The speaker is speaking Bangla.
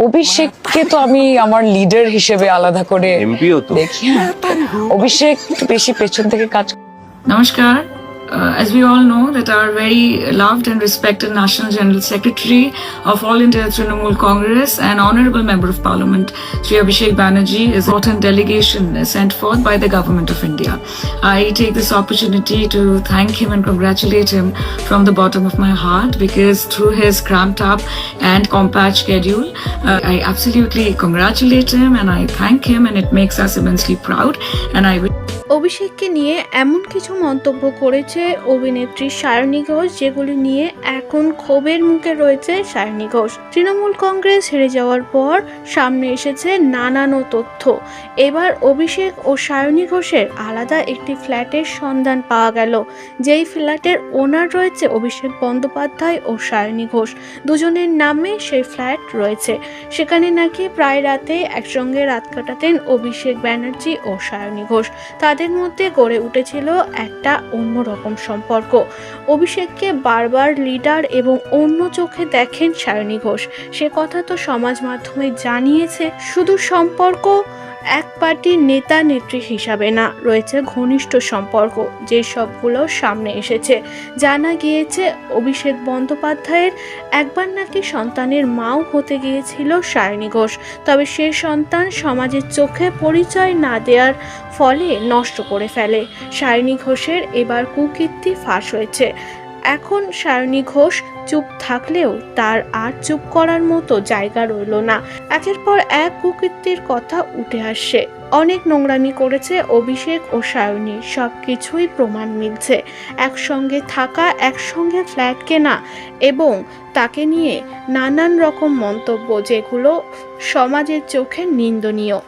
অভিষেককে তো আমি আমার লিডার হিসেবে আলাদা করে দেখি। হ্যাঁ, অভিষেক একটু বেশি পেছন থেকে কাজ। Namaskar. As we all know that our very loved and respected National General Secretary of All India Trinamool Congress and Honorable Member of Parliament, Shri Abhishek Banerjee, is an important delegation sent forth by the Government of India. I take this opportunity to thank him and congratulate him from the bottom of my heart, because through his cramped up and compact schedule, I absolutely congratulate him and I thank him, and it makes us immensely proud. And I অভিষেককে নিয়ে এমন কিছু মন্তব্য করেছে অভিনেত্রী সায়নী ঘোষ, যেগুলি নিয়ে এখন ক্ষোভের মুখে রয়েছে সায়নী ঘোষ। তৃণমূল কংগ্রেস হেরে যাওয়ার পর সামনে এসেছে নানান তথ্য। এবার অভিষেক ও সায়নী ঘোষের আলাদা একটি ফ্ল্যাটের সন্ধান পাওয়া গেল, যেই ফ্ল্যাটের ওনার রয়েছে অভিষেক বন্দ্যোপাধ্যায় ও সায়নী ঘোষ। দুজনের নামে সেই ফ্ল্যাট রয়েছে। সেখানে নাকি প্রায় রাতে একসঙ্গে রাত কাটাতেন অভিষেক ব্যানার্জি ও সায়নী ঘোষ। তাদের মধ্যে গড়ে উঠেছিল একটা অন্যরকম সম্পর্ক। অভিষেককে বারবার লিডার এবং অন্য চোখে দেখেন সায়নী ঘোষ, সে কথা তো সমাজ মাধ্যমে জানিয়েছে। শুধু সম্পর্ক এক পার্টির নেতা নেত্রী হিসাবে না, রয়েছে ঘনিষ্ঠ সম্পর্ক, যে সবগুলো সামনে এসেছে। জানা গিয়েছে অভিষেক বন্দ্যোপাধ্যায়ের একবার নাকি সন্তানের মাও হতে গিয়েছিল সায়নী ঘোষ, তবে সে সন্তান সমাজের চোখে পরিচয় না দেওয়ার ফলে নষ্ট করে ফেলে। সায়নী ঘোষের এবার কুকীর্তি ফাঁস হয়েছে। এখন সায়নী ঘোষ চুপ থাকলেও তার আর চুপ করার মতো জায়গা রইল না। একের পর এক কুকীর্তির কথা উঠে আসছে। অনেক নোংরামি করেছে অভিষেক ও সায়নী, সব কিছুই প্রমাণ মিলছে। একসঙ্গে থাকা, একসঙ্গে ফ্ল্যাট কেনা এবং তাকে নিয়ে নানান রকম মন্তব্য, যেগুলো সমাজের চোখে নিন্দনীয়।